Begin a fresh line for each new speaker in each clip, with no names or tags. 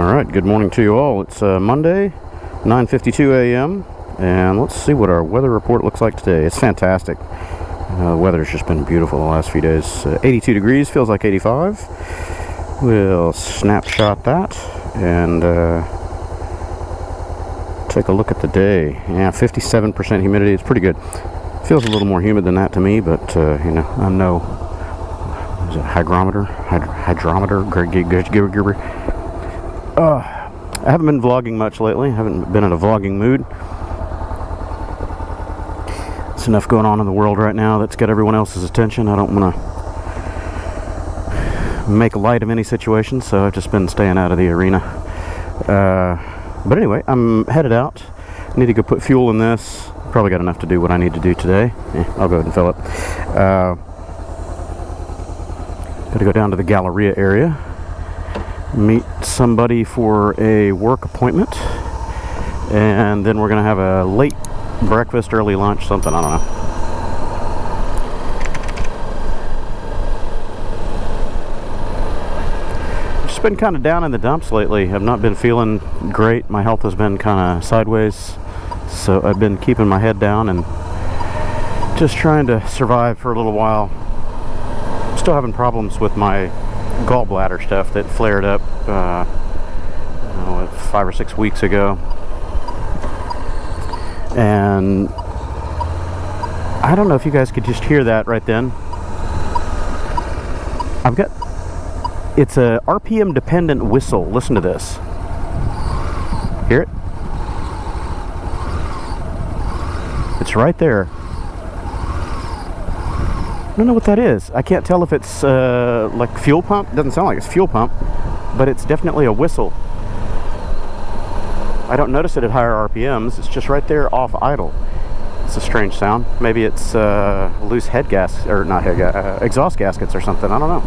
Alright, good morning to you all. It's Monday, 9:52 a.m. and let's see what our weather report looks like today. It's fantastic. The weather's just been beautiful the last few days. 82 degrees, feels like 85. We'll snapshot that and take a look at the day. Yeah, 57% humidity. It's pretty good. Feels a little more humid than that to me, but you know, I'm no is it hydrometer? I haven't been vlogging much lately. I haven't been in a vlogging mood. There's enough going on in the world right now that's got everyone else's attention. I don't want to make light of any situation, so I've just been staying out of the arena. But anyway, I'm headed out. I need to go put fuel in this. Probably got enough to do what I need to do today. I'll go ahead and fill it. Got to go down to the Galleria area, meet somebody for a work appointment, and then we're going to have a late breakfast, early lunch, something, I don't know. Just been kind of down in the dumps lately. I've not been feeling great. My health has been kind of sideways, so I've been keeping my head down and just trying to survive for a little while. Still having problems with my gallbladder stuff that flared up 5 or 6 weeks ago, and I don't know if you guys could just hear that right then. It's a RPM dependent whistle. Listen to this. Hear it? It's right there. I don't know what that is. I can't tell if it's like fuel pump. It doesn't sound like it's fuel pump, but it's definitely a whistle. I don't notice it at higher RPMs. It's just right there off idle. It's a strange sound. Maybe it's loose head gas, or not head gas, exhaust gaskets or something. I don't know.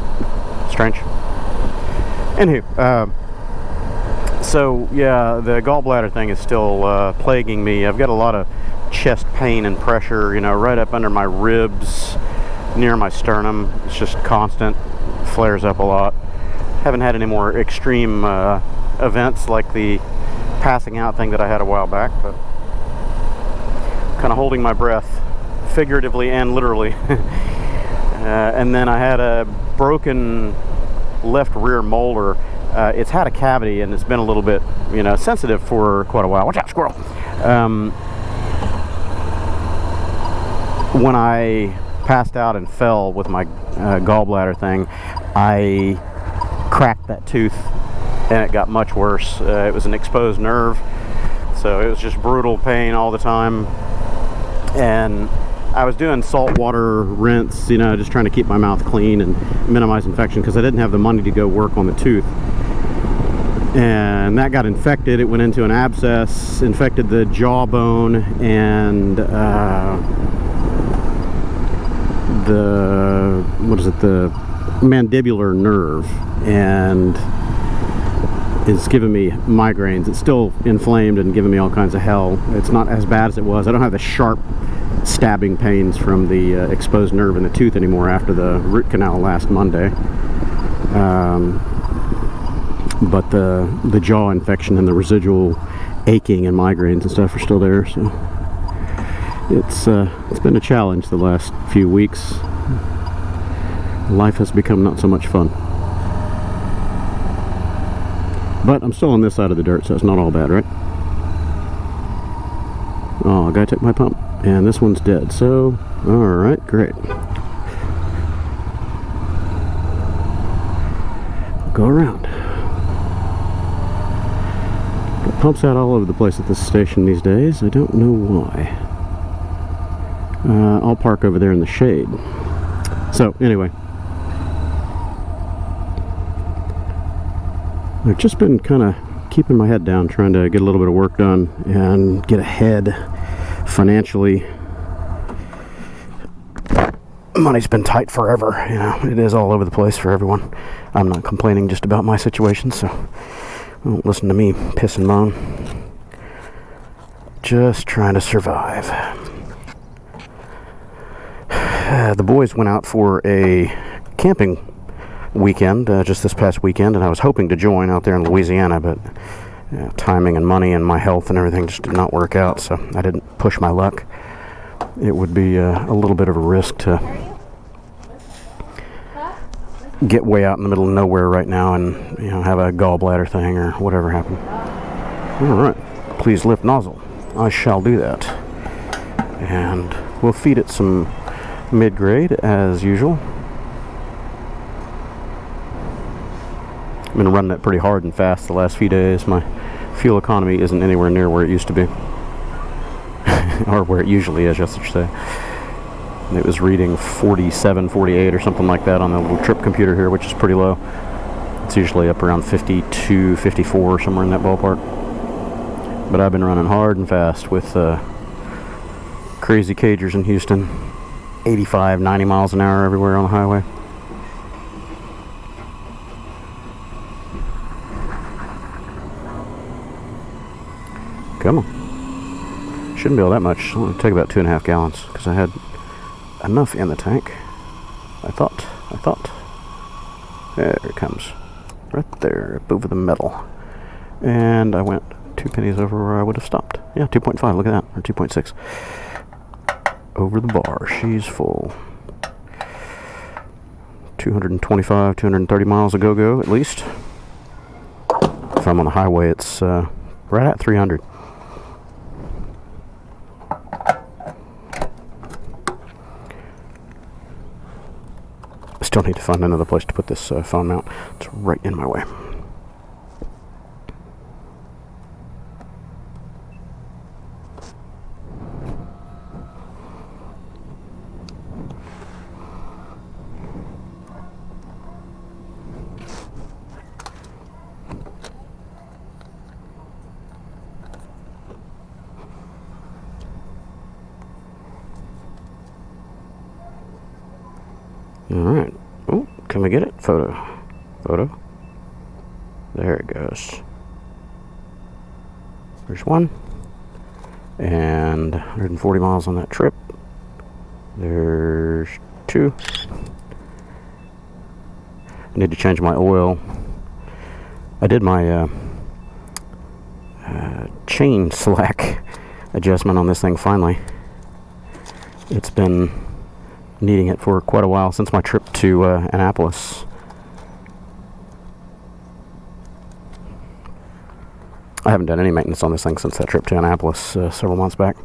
Strange. Anywho, so yeah, the gallbladder thing is still plaguing me. I've got a lot of chest pain and pressure, you know, right up under my ribs, near my sternum. It's just constant. Flares up a lot. Haven't had any more extreme events like the passing out thing that I had a while back, but kind of holding my breath, figuratively and literally. And then I had a broken left rear molar. It's had a cavity and it's been a little bit, you know, sensitive for quite a while. Watch out, squirrel! When I passed out and fell with my gallbladder thing, I cracked that tooth and it got much worse. It was an exposed nerve, so it was just brutal pain all the time, and I was doing saltwater rinse, you know, just trying to keep my mouth clean and minimize infection because I didn't have the money to go work on the tooth, and that got infected. It went into an abscess, infected the jawbone and the mandibular nerve, and it's giving me migraines. It's still inflamed and giving me all kinds of hell. It's not as bad as it was. I don't have the sharp stabbing pains from the exposed nerve in the tooth anymore after the root canal last Monday. But the jaw infection and the residual aching and migraines and stuff are still there. So it's been a challenge the last few weeks. Life has become not so much fun. But I'm still on this side of the dirt, so it's not all bad, right? Oh, a guy took my pump, and this one's dead. So, alright, great. Go around. Got pumps out all over the place at this station these days. I don't know why. I'll park over there in the shade. So, anyway. I've just been kind of keeping my head down, trying to get a little bit of work done and get ahead financially. Money's been tight forever, you know, it is all over the place for everyone. I'm not complaining just about my situation, so don't listen to me piss and moan. Just trying to survive. The boys went out for a camping weekend, just this past weekend, and I was hoping to join out there in Louisiana, but timing and money and my health and everything just did not work out, so I didn't push my luck. It would be a little bit of a risk to get way out in the middle of nowhere right now and have a gallbladder thing or whatever happened. All right, please lift nozzle. I shall do that, and we'll feed it some mid-grade as usual. I've been running it pretty hard and fast the last few days. My fuel economy isn't anywhere near where it used to be, or where it usually is, I should say. It was reading 47, 48 or something like that on the little trip computer here, which is pretty low. It's usually up around 52, 54, somewhere in that ballpark. But I've been running hard and fast with crazy cagers in Houston. 85, 90 miles an hour everywhere on the highway. Come on. Shouldn't be all that much. It'll only take about 2.5 gallons because I had enough in the tank. I thought. There it comes. Right there, up over the metal. And I went 2 pennies over where I would have stopped. Yeah, 2.5, look at that. Or 2.6. Over the bar. She's full. 225, 230 miles a go-go, at least. If I'm on the highway, it's right at 300. Still need to find another place to put this phone mount. It's right in my way. All right. Oh, can we get it? Photo. There it goes. There's one. And 140 miles on that trip. There's two. I need to change my oil. I did my chain slack adjustment on this thing finally. It's been needing it for quite a while, since my trip to Annapolis. I haven't done any maintenance on this thing since that trip to Annapolis several months back.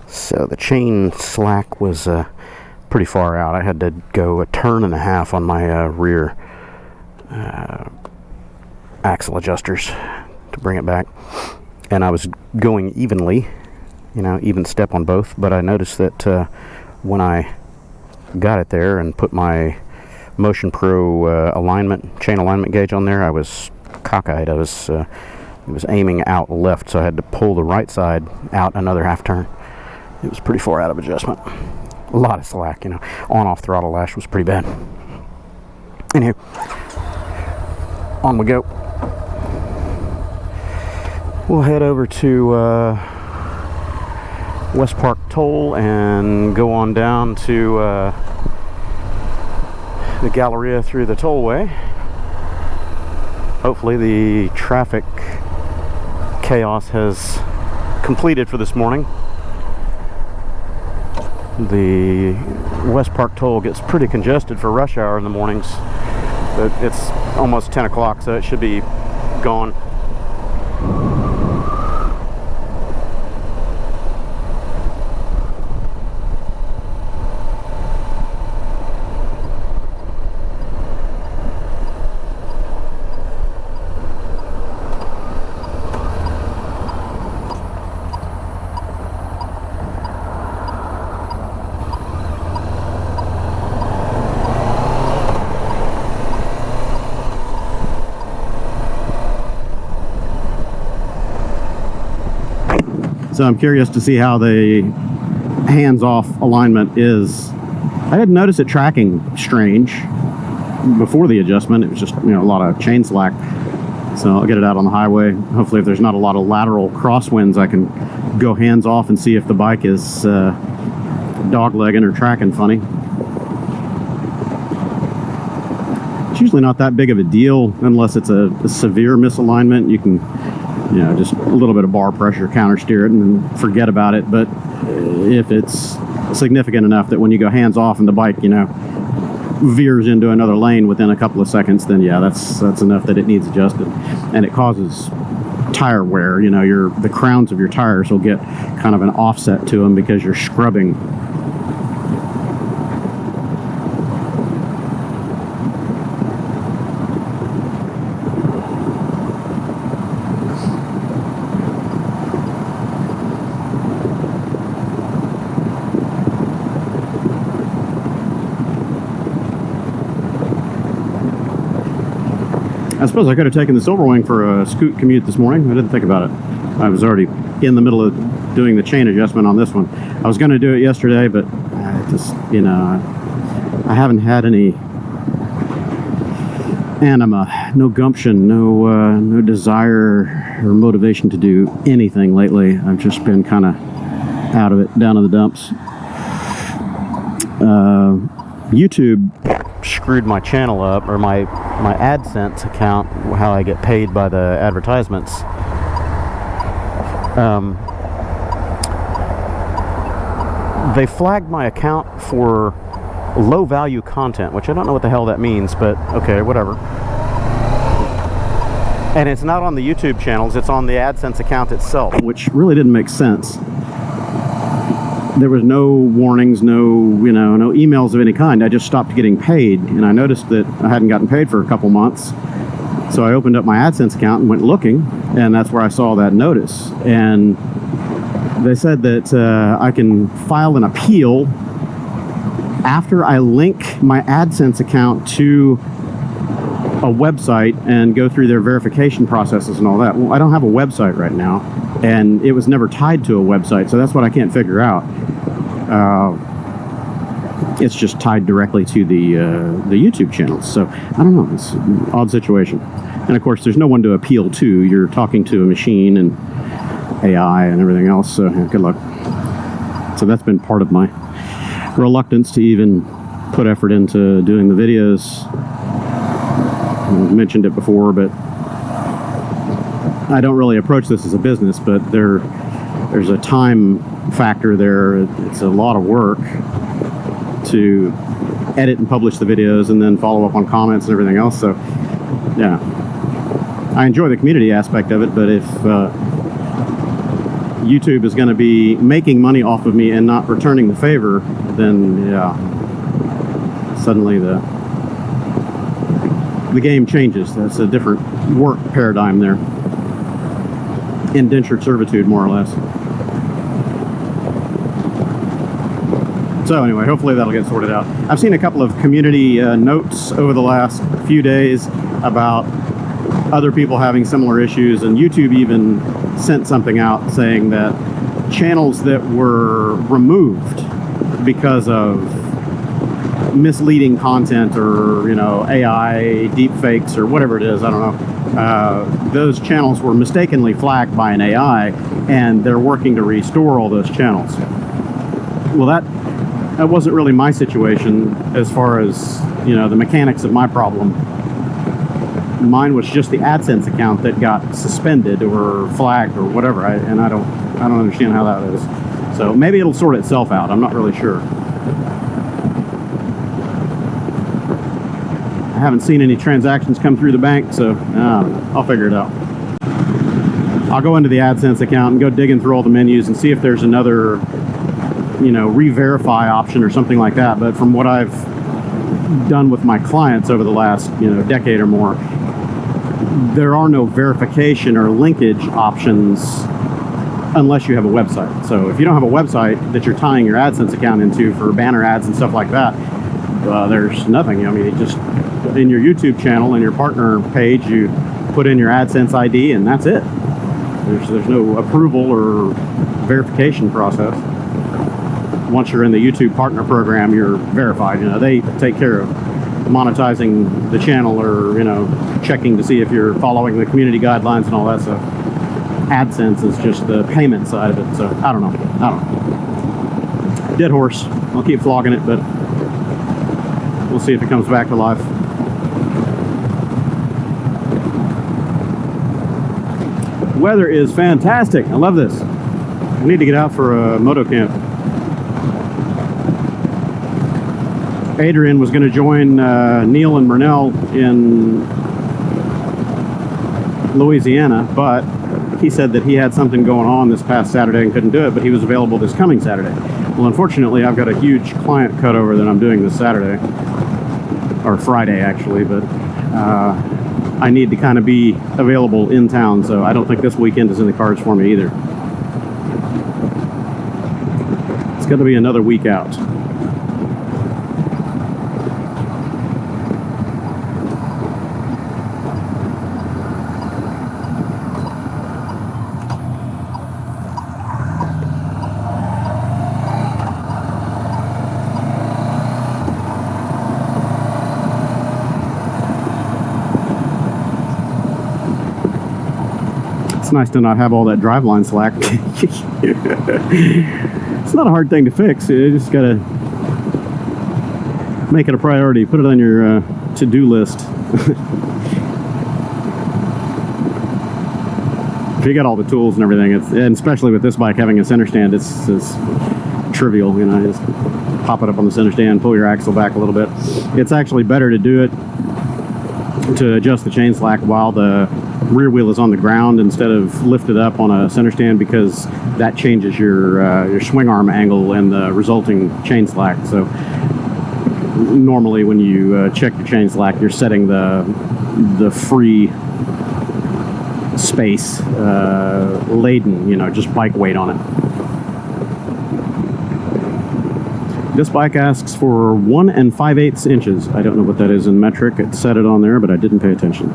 So the chain slack was pretty far out. I had to go 1.5 turns on my rear axle adjusters to bring it back. And I was going evenly, even step on both, but I noticed that when I got it there and put my Motion Pro chain alignment gauge on there, I was cockeyed. It was aiming out left, so I had to pull the right side out another 1/2 turn. It was pretty far out of adjustment. A lot of slack, on-off throttle lash was pretty bad. Anywho, on we go. We'll head over to West Park Toll and go on down to the Galleria through the tollway. Hopefully the traffic chaos has completed for this morning. The West Park Toll gets pretty congested for rush hour in the mornings, but it's almost 10 o'clock, so it should be gone. So I'm curious to see how the hands-off alignment is. I didn't notice it tracking strange before the adjustment. It was just, a lot of chain slack. So I'll get it out on the highway. Hopefully if there's not a lot of lateral crosswinds, I can go hands-off and see if the bike is dog-legging or tracking funny. It's usually not that big of a deal unless it's a severe misalignment. You can, you know, just a little bit of bar pressure counter steer it and then forget about it. But if it's significant enough that when you go hands off and the bike, you know, veers into another lane within a couple of seconds, then yeah, that's enough that it needs adjusted, and it causes tire wear. You know, the crowns of your tires will get kind of an offset to them because you're scrubbing. I suppose I could have taken the Silverwing for a scoot commute this morning. I didn't think about it. I was already in the middle of doing the chain adjustment on this one. I was going to do it yesterday, but I just, you know, I haven't had any anima, no gumption, no desire or motivation to do anything lately. I've just been kind of out of it, down in the dumps. YouTube screwed my channel up, or my AdSense account, how I get paid by the advertisements. They flagged my account for low value content, which I don't know what the hell that means, but okay, whatever. And it's not on the YouTube channels, it's on the AdSense account itself, which really didn't make sense. There was no warnings, no emails of any kind. I just stopped getting paid, and I noticed that I hadn't gotten paid for a couple months. So I opened up my AdSense account and went looking, and that's where I saw that notice. And they said that I can file an appeal after I link my AdSense account to a website and go through their verification processes and all that. Well, I don't have a website right now, and it was never tied to a website, so that's what I can't figure out. It's just tied directly to the YouTube channels, so I don't know. It's an odd situation. And of course, there's no one to appeal to. You're talking to a machine and AI and everything else, so yeah, good luck. So that's been part of my reluctance to even put effort into doing the videos. I mentioned it before, but I don't really approach this as a business, but there's a time factor there. It's a lot of work to edit and publish the videos and then follow up on comments and everything else. So yeah, I enjoy the community aspect of it, but if YouTube is going to be making money off of me and not returning the favor, then yeah, suddenly the game changes. That's a different work paradigm there. Indentured servitude, more or less. So anyway, hopefully that'll get sorted out. I've seen a couple of community notes over the last few days about other people having similar issues, and YouTube even sent something out saying that channels that were removed because of misleading content, or AI deep fakes, or whatever it is, I don't know, those channels were mistakenly flagged by an AI, and they're working to restore all those channels. Well, that wasn't really my situation as far as the mechanics of my problem. Mine was just the AdSense account that got suspended or flagged or whatever, and I don't understand how that is. So maybe it'll sort itself out. I'm not really sure. I haven't seen any transactions come through the bank, so I'll figure it out. I'll go into the AdSense account and go digging through all the menus and see if there's another, re-verify option or something like that. But from what I've done with my clients over the last, decade or more, there are no verification or linkage options unless you have a website. So if you don't have a website that you're tying your AdSense account into for banner ads and stuff like that, there's nothing. I mean, it just, in your YouTube channel and your partner page, you put in your AdSense ID and that's it. There's no approval or verification process. Once you're in the YouTube partner program, you're verified. They take care of monetizing the channel, or checking to see if you're following the community guidelines and all that stuff. AdSense is just the payment side of it. So I don't know. Dead horse. I'll keep flogging it, but we'll see if it comes back to life. Weather is fantastic. I love this. I need to get out for a moto camp. Adrian was going to join Neil and Murnell in Louisiana, but he said that he had something going on this past Saturday and couldn't do it, but he was available this coming Saturday. Well, unfortunately, I've got a huge client cutover that I'm doing this Saturday, or Friday actually, but I need to kind of be available in town, so I don't think this weekend is in the cards for me either. It's going to be another week out. It's nice to not have all that driveline slack. It's not a hard thing to fix. You just gotta make it a priority. Put it on your to-do list. If you got all the tools and everything, and especially with this bike having a center stand, it's trivial. You know, just pop it up on the center stand, pull your axle back a little bit. It's actually better to do it to adjust the chain slack while the rear wheel is on the ground instead of lifted up on a center stand, because that changes your swing arm angle and the resulting chain slack. So normally when you check your chain slack, you're setting the free space laden, you know, just bike weight on it. This bike asks for 1 5/8 inches. I don't know what that is in metric. It said it on there, but I didn't pay attention.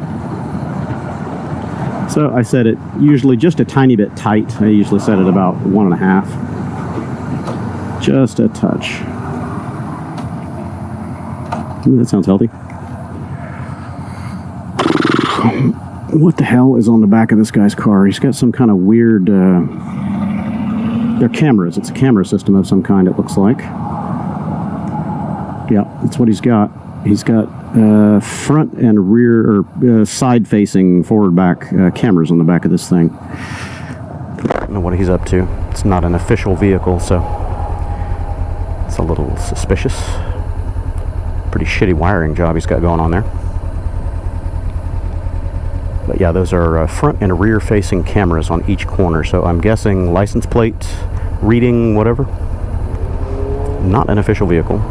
So I set it usually just a tiny bit tight. I usually set it about 1.5. Just a touch. Ooh, that sounds healthy. What the hell is on the back of this guy's car? He's got some kind of weird... they're cameras. It's a camera system of some kind, it looks like. Yeah, that's what he's got. He's got front and rear, or side-facing, forward-back cameras on the back of this thing. I don't know what he's up to. It's not an official vehicle, so it's a little suspicious. Pretty shitty wiring job he's got going on there. But yeah, those are front and rear-facing cameras on each corner, so I'm guessing license plate, reading, whatever. Not an official vehicle.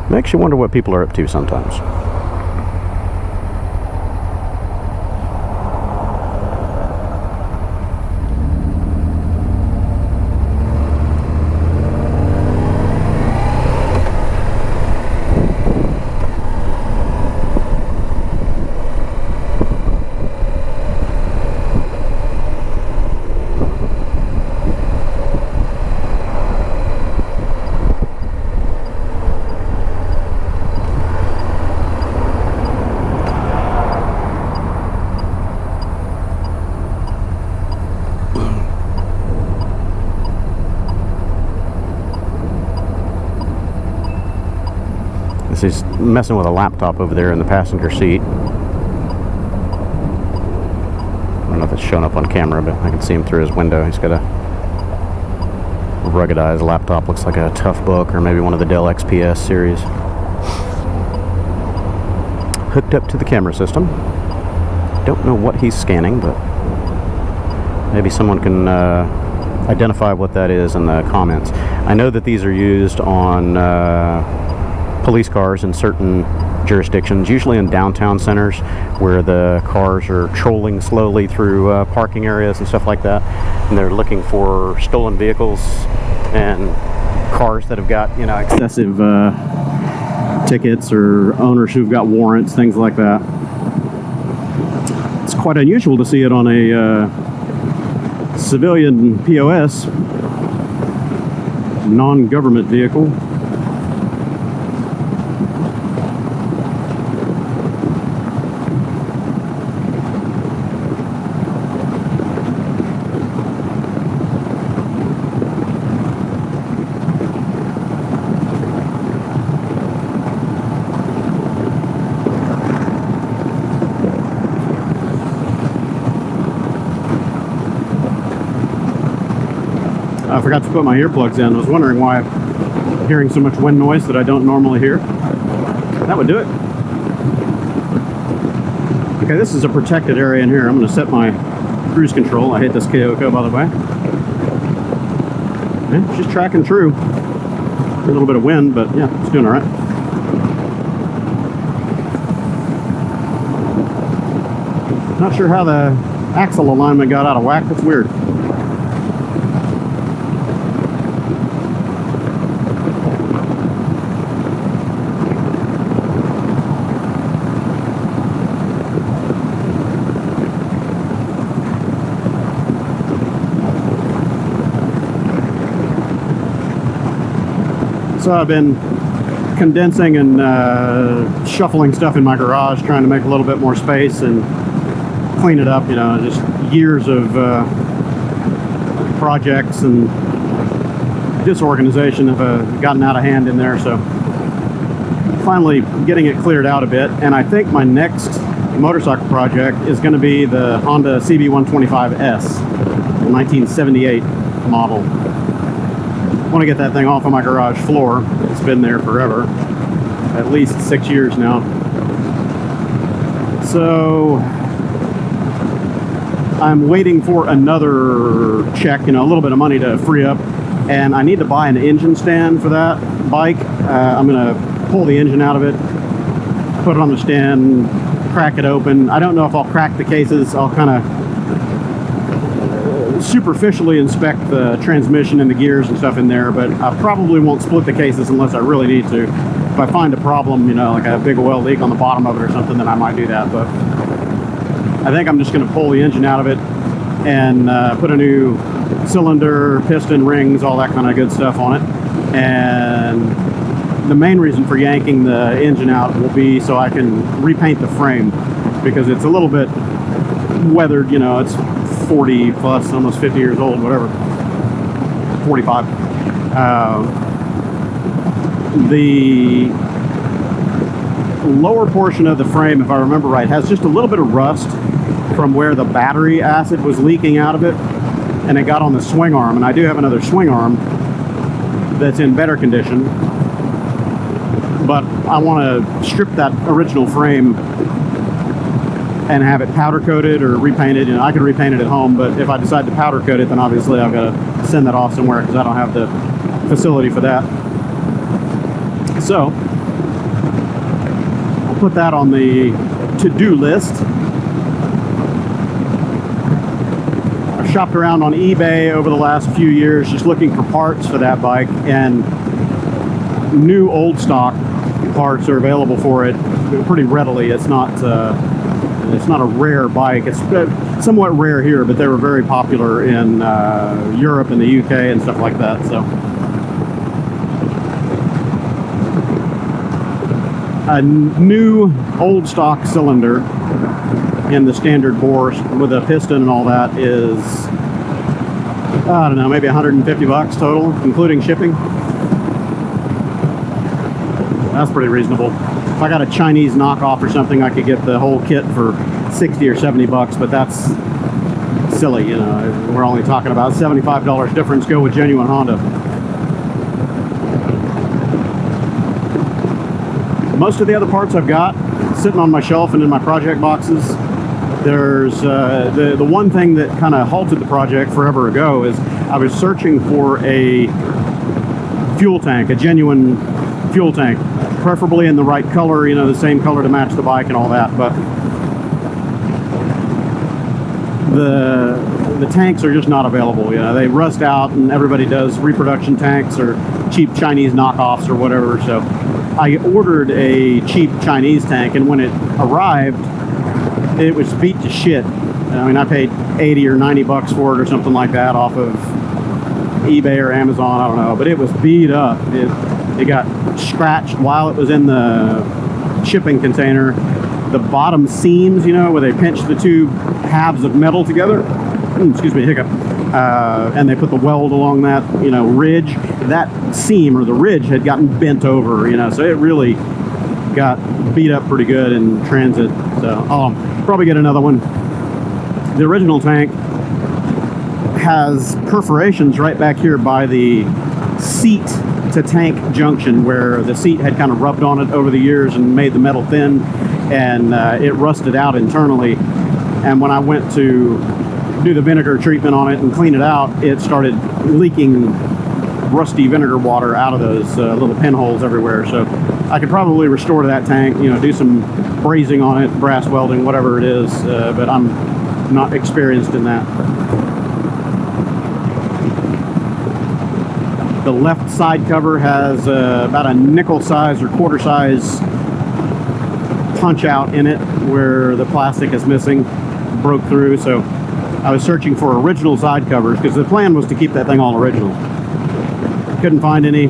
Makes you wonder what people are up to sometimes. He's messing with a laptop over there in the passenger seat. I don't know if it's showing up on camera, but I can see him through his window. He's got a ruggedized laptop. Looks like a Tough Book or maybe one of the Dell XPS series. Hooked up to the camera system. Don't know what he's scanning, but maybe someone can identify what that is in the comments. I know that these are used on police cars in certain jurisdictions, usually in downtown centers where the cars are trolling slowly through parking areas and stuff like that, and they're looking for stolen vehicles and cars that have got, you know, excessive tickets or owners who've got warrants, things like that. It's quite unusual to see it on a civilian POS, non-government vehicle. I forgot to put my earplugs in. I was wondering why I'm hearing so much wind noise that I don't normally hear. That would do it. Okay, this is a protected area in here. I'm going to set my cruise control. I hate this Kyoko, by the way. Yeah, she's tracking true. A little bit of wind, but yeah, it's doing all right. Not sure how the axle alignment got out of whack. That's weird. So I've been condensing and shuffling stuff in my garage, trying to make a little bit more space and clean it up. You know, just years of projects and disorganization have gotten out of hand in there. So finally getting it cleared out a bit. And I think my next motorcycle project is going to be the Honda CB125S, 1978 model. I want to get that thing off of my garage floor. It's been there forever, at least 6 years now. So I'm waiting for another check, you know, a little bit of money to free up, and I need to buy an engine stand for that bike. I'm going to pull the engine out of it, put it on the stand, crack it open. I don't know if I'll crack the cases. I'll kind of superficially inspect the transmission and the gears and stuff in there, but I probably won't split the cases unless I really need to. If I find a problem, you know, like a big oil leak on the bottom of it or something, then I might do that. But I think I'm just going to pull the engine out of it and put a new cylinder, piston, rings, all that kind of good stuff on it. And the main reason for yanking the engine out will be so I can repaint the frame, because it's a little bit weathered, you know, it's 40 plus, almost 50 years old, whatever, 45. The lower portion of the frame, if I remember right, has just a little bit of rust from where the battery acid was leaking out of it, and it got on the swing arm. And I do have another swing arm that's in better condition, but I want to strip that original frame and have it powder coated or repainted. You know, I could repaint it at home, but if I decide to powder coat it, then obviously I've got to send that off somewhere because I don't have the facility for that. So I'll put that on the to-do list. I've shopped around on eBay over the last few years just looking for parts for that bike, and new old stock parts are available for it pretty readily. It's not a rare bike. It's somewhat rare here, but they were very popular in Europe and the UK and stuff like that. So a new old stock cylinder in the standard bore with a piston and all that is, I don't know, maybe 150 bucks total, including shipping. That's pretty reasonable. If I got a Chinese knockoff or something, I could get the whole kit for 60 or 70 bucks, but that's silly, you know. We're only talking about $75 difference. Go with genuine Honda. Most of the other parts I've got sitting on my shelf and in my project boxes. There's the one thing that kind of halted the project forever ago is I was searching for a fuel tank, a genuine fuel tank, preferably in the right color, you know, the same color to match the bike and all that. But the tanks are just not available. You know, they rust out, and everybody does reproduction tanks or cheap Chinese knockoffs or whatever. So I ordered a cheap Chinese tank, and when it arrived, it was beat to shit. I mean, I paid 80 or 90 bucks for it or something like that off of eBay or Amazon, I don't know, but it was beat up. It got scratched while it was in the shipping container. The bottom seams, you know, where they pinch the two halves of metal together, excuse me, hiccup, and they put the weld along that, you know, ridge. That seam or the ridge had gotten bent over, you know, so it really got beat up pretty good in transit. So I'll probably get another one. The original tank has perforations right back here by the seat to tank junction, where the seat had kind of rubbed on it over the years and made the metal thin, and it rusted out internally. And when I went to do the vinegar treatment on it and clean it out, it started leaking rusty vinegar water out of those little pinholes everywhere. So I could probably restore to that tank, you know, do some brazing on it, brass welding, whatever it is, but I'm not experienced in that. The left side cover has about a nickel size or quarter size punch out in it where the plastic is missing, broke through. So I was searching for original side covers because the plan was to keep that thing all original. Couldn't find any,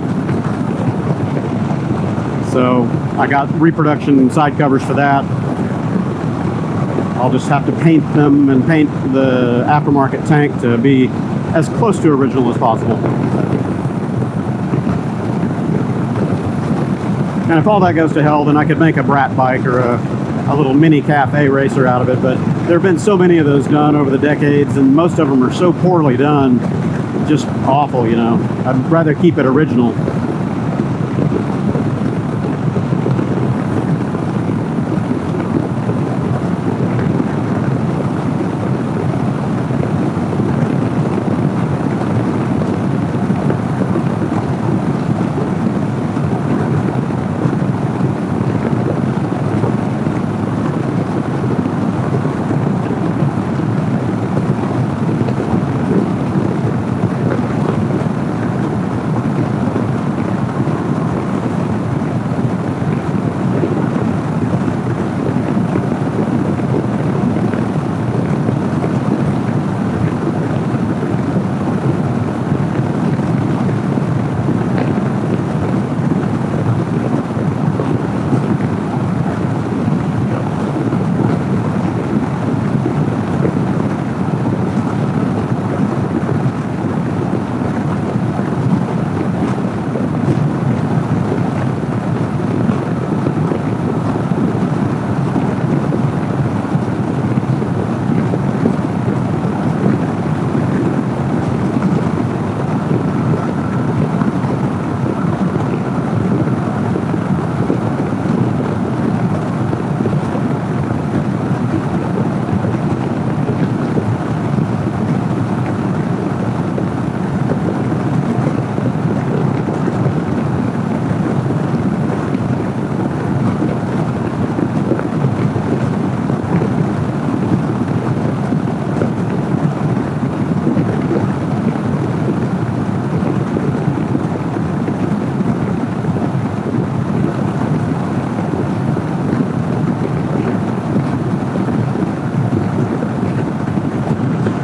so I got reproduction side covers for that. I'll just have to paint them and paint the aftermarket tank to be as close to original as possible. And if all that goes to hell, then I could make a brat bike or a little mini cafe racer out of it. But there have been so many of those done over the decades, and most of them are so poorly done, just awful, you know. I'd rather keep it original.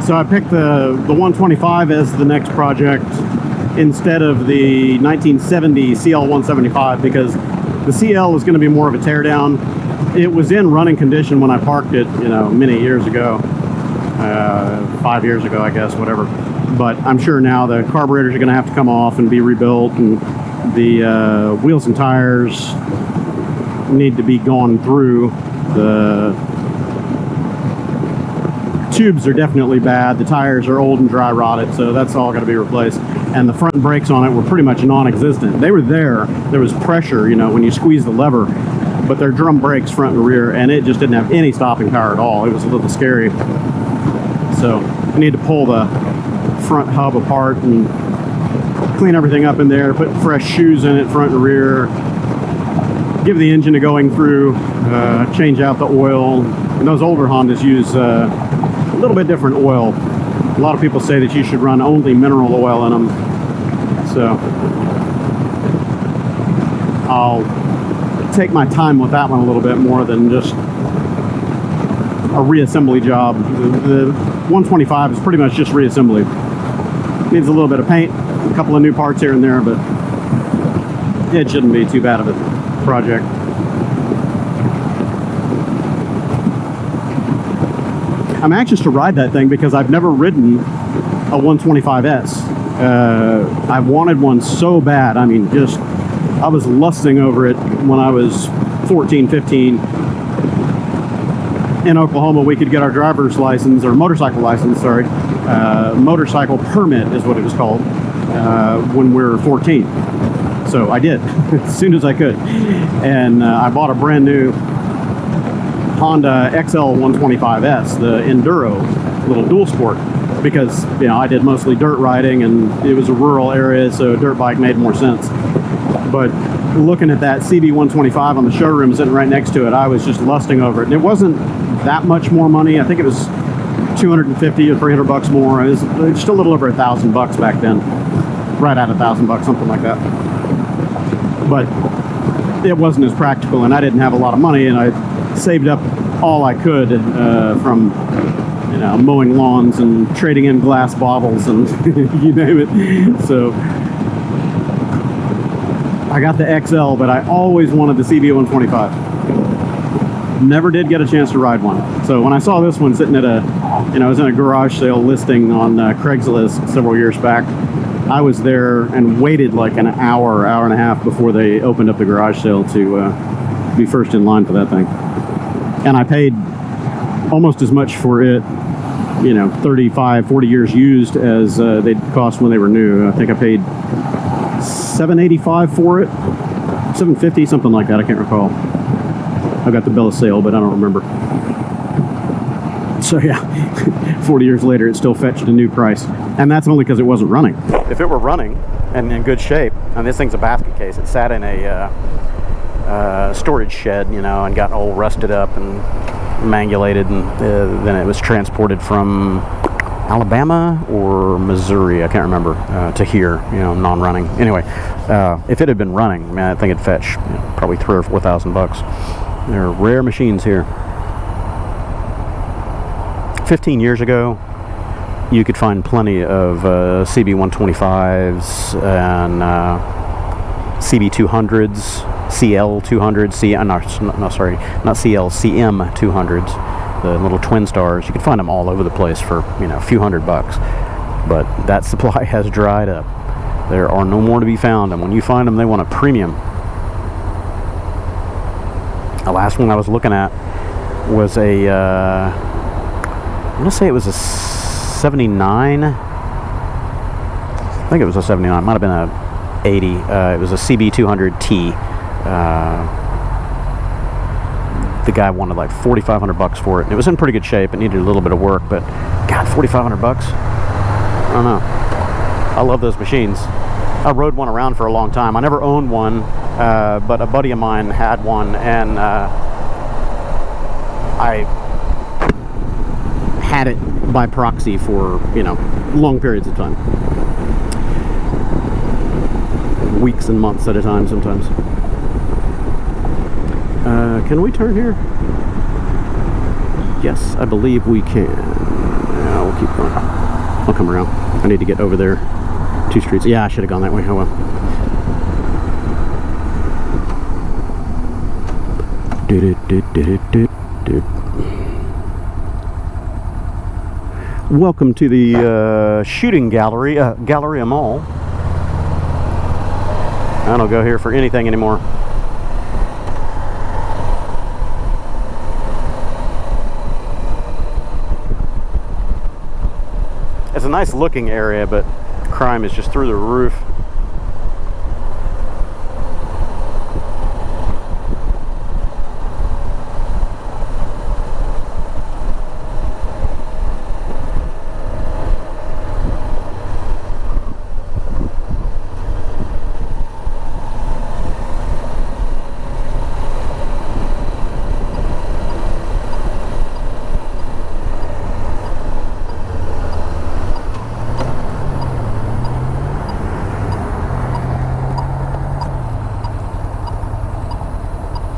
So I picked the 125 as the next project instead of the 1970 CL175 because the CL was going to be more of a teardown. It was in running condition when I parked it, you know, many years ago, 5 years ago, I guess, whatever. But I'm sure now the carburetors are going to have to come off and be rebuilt, and the wheels and tires need to be gone through. The tubes are definitely bad. The tires are old and dry rotted, so that's all got to be replaced. And the front brakes on it were pretty much non-existent. They were there. There was pressure, you know, when you squeeze the lever, but they're drum brakes front and rear, and it just didn't have any stopping power at all. It was a little scary. So I need to pull the front hub apart and clean everything up in there, put fresh shoes in it, front and rear, give the engine a going through, change out the oil. And those older Hondas use a little bit different oil. A lot of people say that you should run only mineral oil in them. So I'll take my time with that one a little bit more than just a reassembly job. The 125 is pretty much just reassembly. Needs a little bit of paint, a couple of new parts here and there, but it shouldn't be too bad of a project. I'm anxious to ride that thing because I've never ridden a 125S. I wanted one so bad. I mean, just, I was lusting over it when I was 14, 15. In Oklahoma, we could get our driver's license, or motorcycle license, sorry, motorcycle permit, is what it was called, when we were 14. So I did as soon as I could, and I bought a brand new Honda CL175S, the Enduro little dual sport, because I did mostly dirt riding and it was a rural area, so a dirt bike made more sense. But looking at that CB125 on the showroom sitting right next to it, I was just lusting over it. And it wasn't that much more money. I think it was 250 or 300 bucks more. It was just a little over $1,000 back then, right at $1,000, something like that. But it wasn't as practical, and I didn't have a lot of money, and I saved up all I could from mowing lawns and trading in glass bottles and you name it. So I got the XL, but I always wanted the CB125. Never did get a chance to ride one. So when I saw this one sitting at I was in a garage sale listing on Craigslist several years back. I was there and waited like an hour and a half before they opened up the garage sale to be first in line for that thing. And I paid almost as much for it, 35, 40 years used as they'd cost when they were new. I think I paid $785 for it, $750, something like that. I can't recall. I got the bill of sale, but I don't remember. So yeah, 40 years later, it still fetched a new price. And that's only because it wasn't running. If it were running and in good shape, and this thing's a basket case, it sat in a storage shed, and got all rusted up and mangulated, and then it was transported from Alabama or Missouri, I can't remember, to here, non-running. Anyway, if it had been running, man, I think it'd fetch probably $3,000 or $4,000. They're rare machines here. 15 years ago, you could find plenty of CB125s and CB200s, CL200s, not CL, CM200s, the little twin stars. You could find them all over the place for a few $100. But that supply has dried up. There are no more to be found, and when you find them, they want a premium. The last one I was looking at was a I want to say it was a 79. I think it was a 79. Might have been a 80. It was a CB200T. The guy wanted like $4,500 for it. And it was in pretty good shape. It needed a little bit of work, but God, $4,500? I don't know. I love those machines. I rode one around for a long time. I never owned one, but a buddy of mine had one, and I had it by proxy for long periods of time, weeks and months at a time sometimes. Can we turn here? Yes, I believe we can. Yeah, we'll keep going. I'll come around. I need to get over there 2 streets. Yeah, I should have gone that way. Oh well. Welcome to the shooting gallery, Galleria Mall. I don't go here for anything anymore. It's a nice looking area, but crime is just through the roof.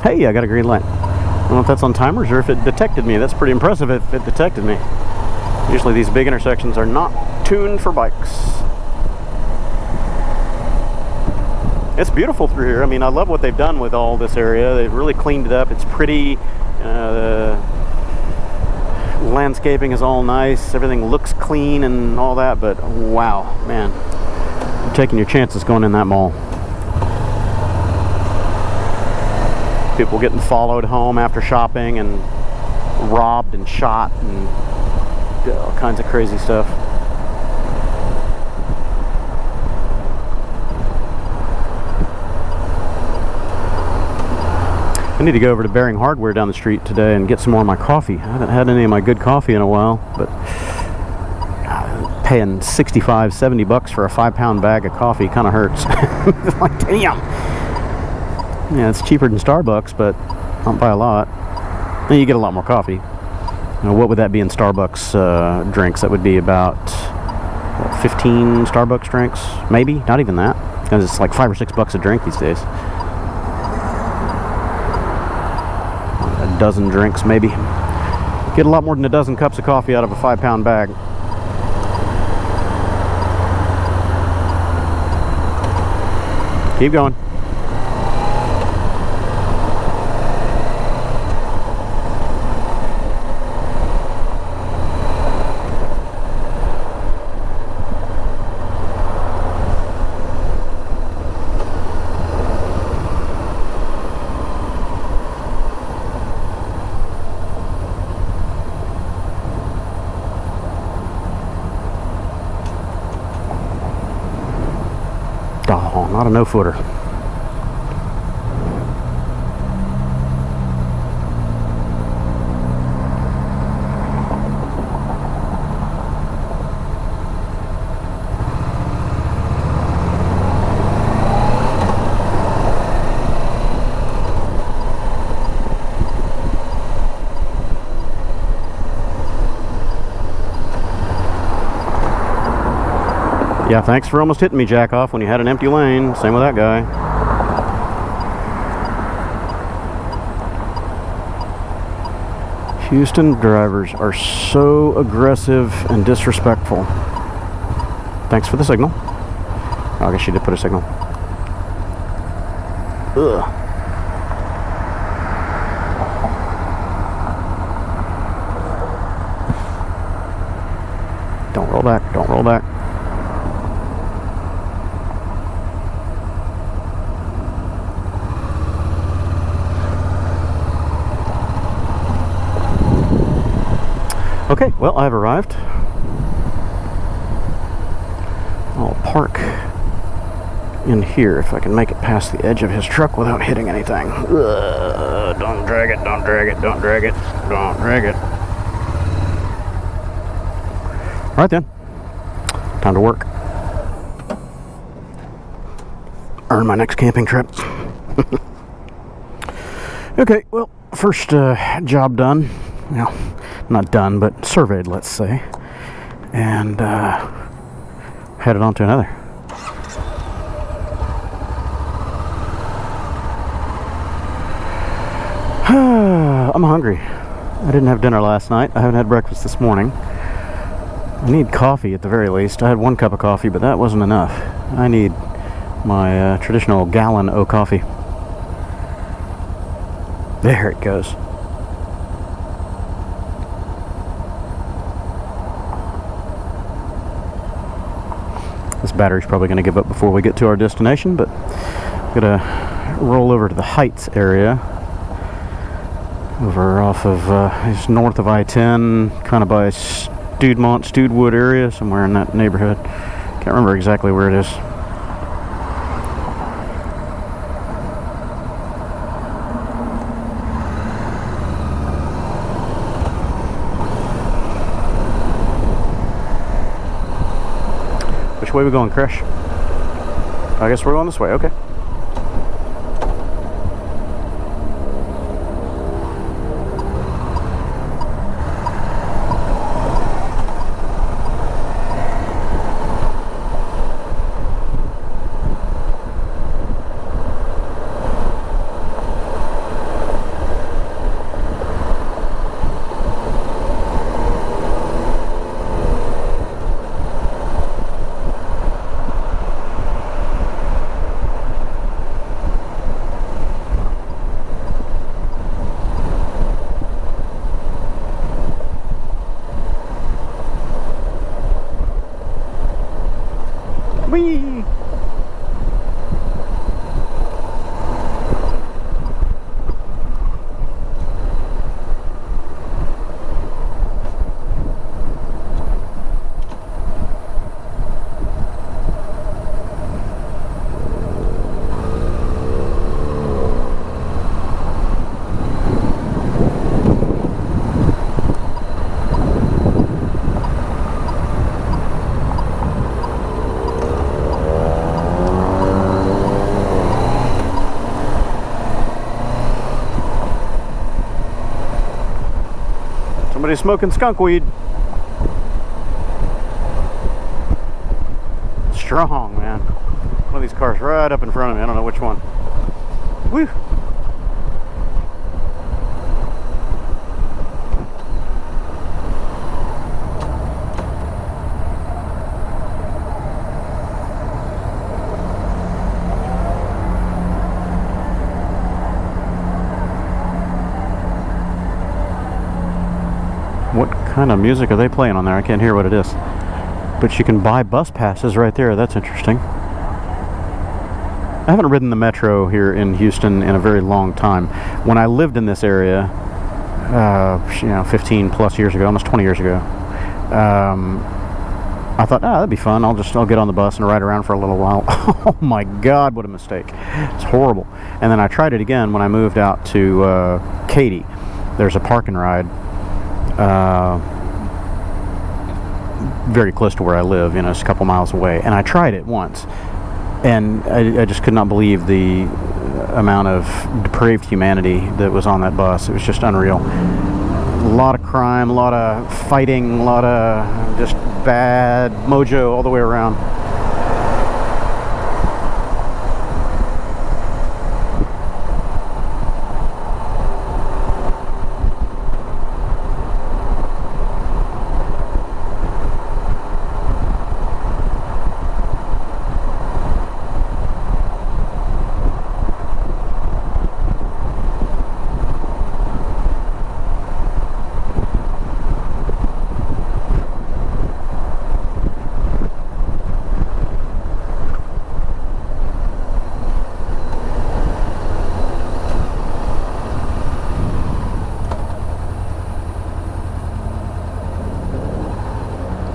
Hey, I got a green light. I don't know if that's on timers or if it detected me. That's pretty impressive if it detected me. Usually these big intersections are not tuned for bikes. It's beautiful through here. I mean, I love what they've done with all this area. They've really cleaned it up. It's pretty. The landscaping is all nice. Everything looks clean and all that, but wow, man. You're taking your chances going in that mall. People getting followed home after shopping and robbed and shot and all kinds of crazy stuff. need to go over to Bearing Hardware down the street today and get some more of my coffee. I haven't had any of my good coffee in a while, but paying $65-70 for a 5-pound bag of coffee kind of hurts. Like, damn. Yeah, it's cheaper than Starbucks, but not by a lot. And you get a lot more coffee. What would that be in Starbucks drinks? That would be about 15 Starbucks drinks, maybe. Not even that, because it's like $5 or $6 a drink these days. A dozen drinks, maybe. Get a lot more than a dozen cups of coffee out of a 5-pound bag. Keep going. Oh, not a no-footer. Yeah, thanks for almost hitting me, jack off, when you had an empty lane. Same with that guy. Houston drivers are so aggressive and disrespectful. Thanks for the signal. Oh, I guess she did put a signal. Ugh. Don't roll back, don't roll back. Okay, well, I've arrived. I'll park in here if I can make it past the edge of his truck without hitting anything. Don't drag it, don't drag it, don't drag it, don't drag it. All right then, time to work. Earn my next camping trip. Okay, well, first job done. Well, not done, but surveyed, let's say. And headed on to another. I'm hungry. I didn't have dinner last night. I haven't had breakfast this morning. I need coffee at the very least. I had 1 cup of coffee, but that wasn't enough. I need my traditional gallon o' coffee. There it goes. This battery's probably going to give up before we get to our destination, but I'm going to roll over to the Heights area. Over off of, it's north of I-10, kind of by Steedwood area, somewhere in that neighborhood. Can't remember exactly where it is. Which way are we going, Crash? I guess we're going this way, okay. Somebody's smoking skunk weed. Strong, man. One of these cars right up in front of me. I don't know which one. Woo! What kind of music are they playing on there? I can't hear what it is. But you can buy bus passes right there. That's interesting. I haven't ridden the metro here in Houston in a very long time. When I lived in this area, 15 plus years ago, almost 20 years ago, I thought, that'd be fun. I'll get on the bus and ride around for a little while. Oh my God, what a mistake. It's horrible. And then I tried it again when I moved out to Katy. There's a park and ride very close to where I live, just a couple miles away. And I tried it once. And I just could not believe the amount of depraved humanity that was on that bus. It was just unreal. A lot of crime, a lot of fighting, a lot of just bad mojo all the way around.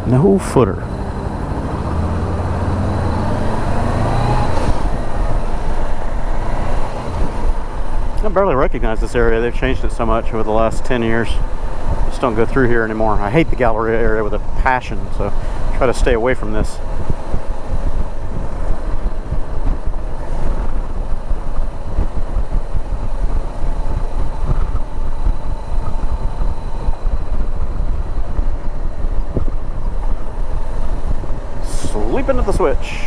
No footer. I barely recognize this area. They've changed it so much over the last 10 years. Just don't go through here anymore. I hate the Galleria area with a passion, so try to stay away from this. Sleeping at the switch.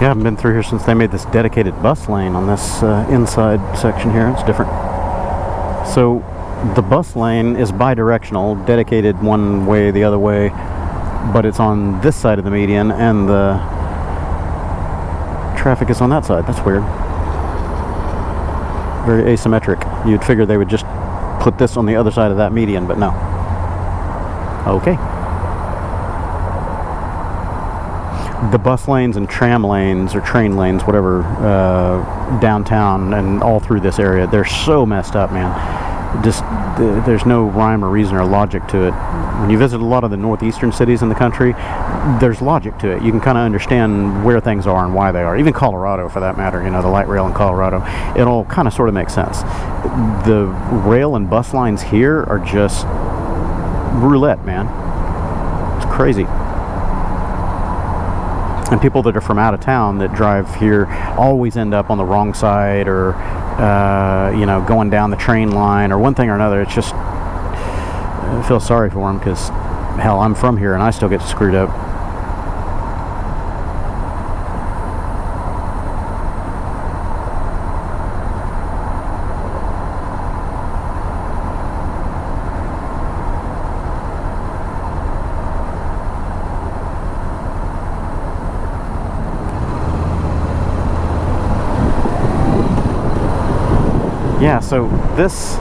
Yeah, I haven't been through here since they made this dedicated bus lane on this inside section here. It's different. So the bus lane is bi-directional, dedicated one way, the other way, but it's on this side of the median and the traffic is on that side. That's weird. Very asymmetric. You'd figure they would just put this on the other side of that median, but no. Okay. The bus lanes and tram lanes or train lanes, whatever, downtown and all through this area, they're so messed up, man. Just there's no rhyme or reason or logic to it. When you visit a lot of the northeastern cities in the country, there's logic to it. You can kind of understand where things are and why they are. Even Colorado, for that matter, the light rail in Colorado, it all kind of sort of makes sense. The rail and bus lines here are just roulette, man. It's crazy. And people that are from out of town that drive here always end up on the wrong side or, going down the train line or one thing or another. It's just, I feel sorry for them because, hell, I'm from here and I still get screwed up. Yeah, so this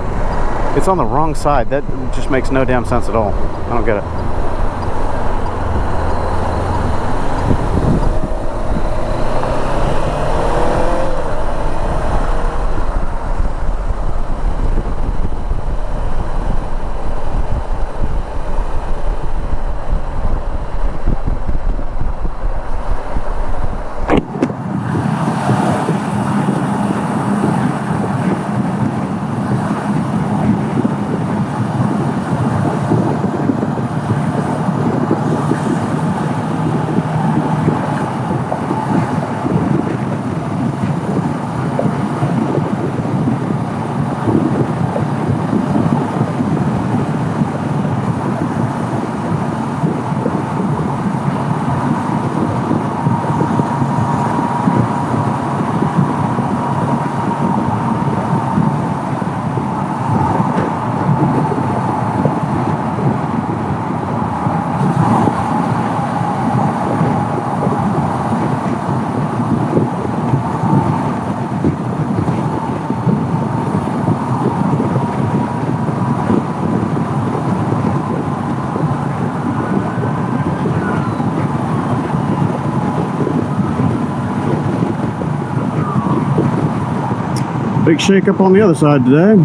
It's on the wrong side. That just makes no damn sense at all. I don't get it. Big shake up on the other side today.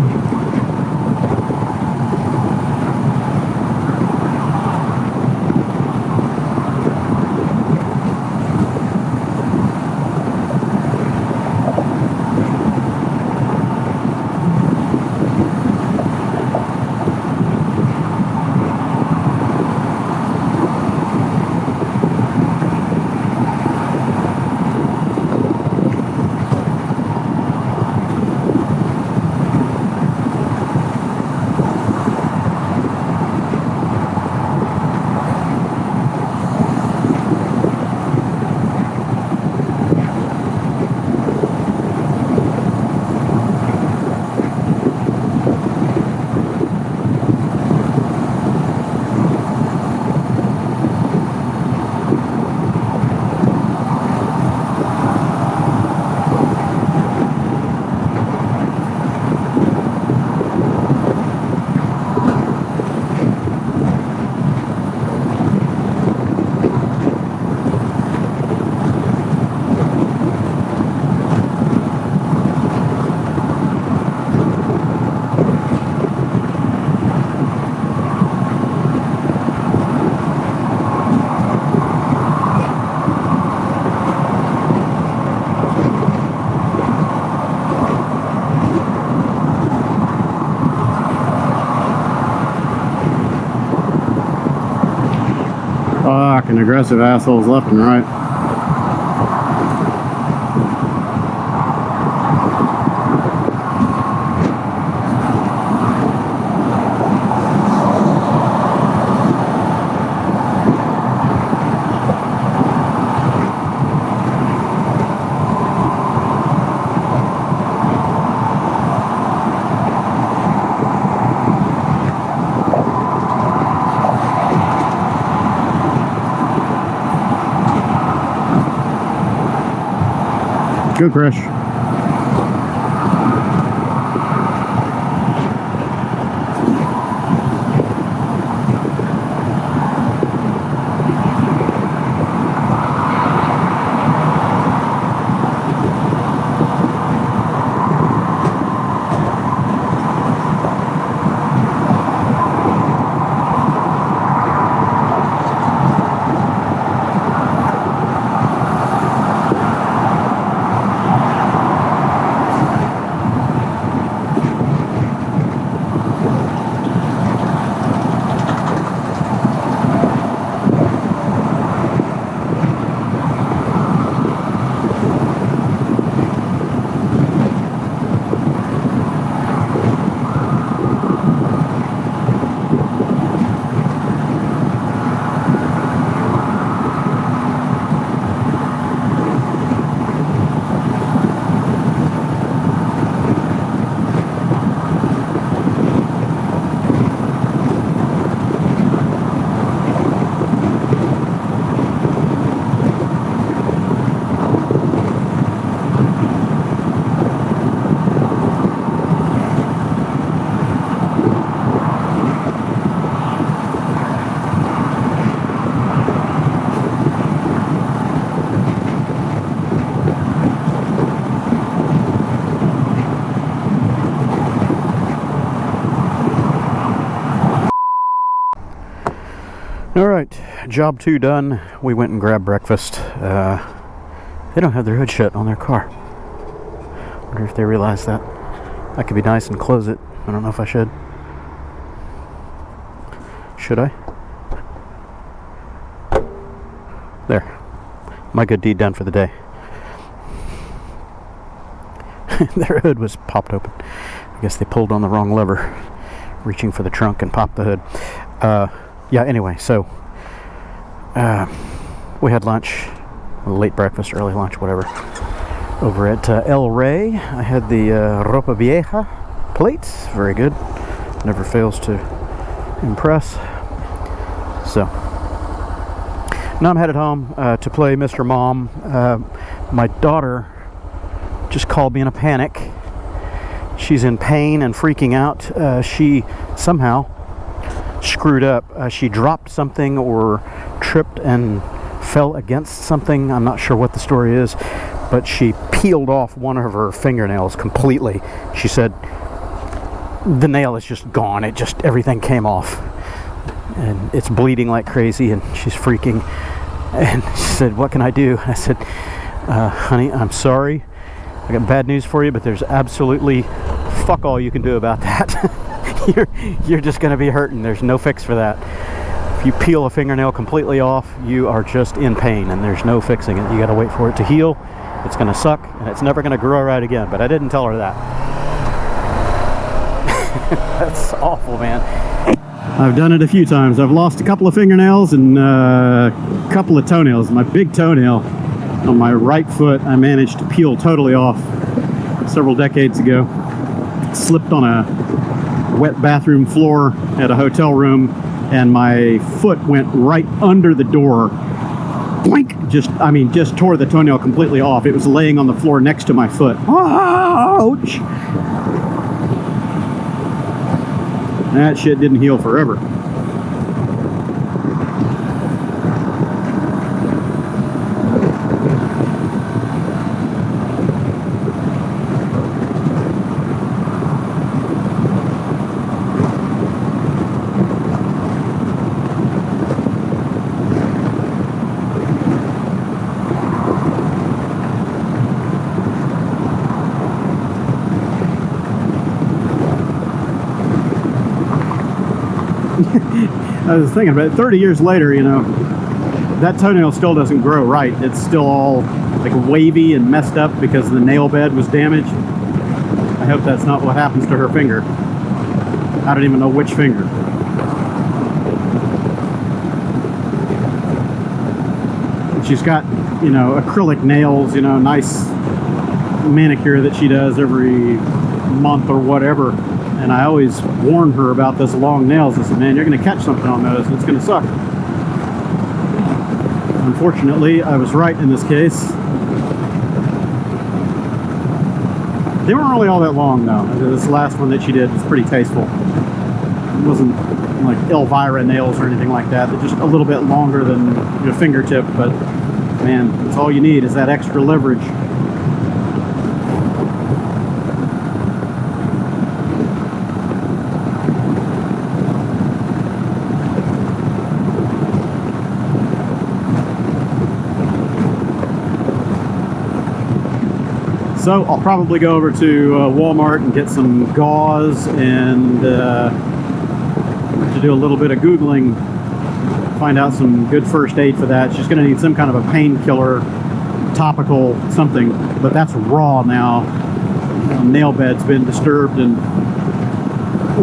Fucking aggressive assholes left and right. Good crash. All right, job 2 done. We went and grabbed breakfast. They don't have their hood shut on their car. Wonder if they realize that. I could be nice and close it. I don't know if I should. Should I? There. My good deed done for the day. Their hood was popped open. I guess they pulled on the wrong lever, reaching for the trunk and popped the hood. Yeah, anyway, so we had lunch, late breakfast, early lunch, whatever, over at El Rey. I had the Ropa Vieja plates. Very good. Never fails to impress. So now I'm headed home to play Mr. Mom. My daughter just called me in a panic. She's in pain and freaking out. She somehow screwed up. She dropped something or tripped and fell against something. I'm not sure what the story is, but she peeled off one of her fingernails completely. She said the nail is just gone. It just, everything came off. And it's bleeding like crazy, and she's freaking. And she said, "What can I do?" I said, "Honey, I'm sorry. I got bad news for you, but there's absolutely fuck all you can do about that." You're just going to be hurting. There's no fix for that. If you peel a fingernail completely off, you are just in pain, and there's no fixing it. You got to wait for it to heal. It's going to suck, and it's never going to grow right again. But I didn't tell her that. That's awful, man. I've done it a few times. I've lost a couple of fingernails and a couple of toenails. My big toenail on my right foot, I managed to peel totally off several decades ago. Slipped on a wet bathroom floor at a hotel room, and my foot went right under the door. Blink! Just tore the toenail completely off. It was laying on the floor next to my foot. Ouch! That shit didn't heal forever. I was thinking about it, 30 years later, you know, that toenail still doesn't grow right. It's still all like wavy and messed up because the nail bed was damaged. I hope that's not what happens to her finger. I don't even know which finger. She's got, you know, acrylic nails, you know, nice manicure that she does every month or whatever. And I always warn her about those long nails. I said, man, you're going to catch something on those, and it's going to suck. Unfortunately, I was right in this case. They weren't really all that long, though. This last one that she did was pretty tasteful. It wasn't like Elvira nails or anything like that. They're just a little bit longer than your fingertip, but man, that's all you need is that extra leverage. So I'll probably go over to Walmart and get some gauze and to do a little bit of Googling, find out some good first aid for that. She's going to need some kind of a painkiller, topical something, but that's raw now. Nail bed's been disturbed and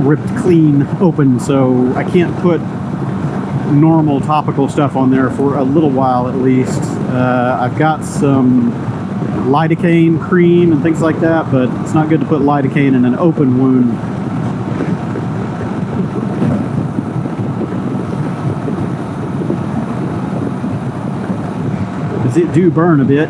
ripped clean open, so I can't put normal topical stuff on there for a little while at least. I've got some lidocaine cream and things like that, but it's not good to put lidocaine in an open wound. Because it do burn a bit.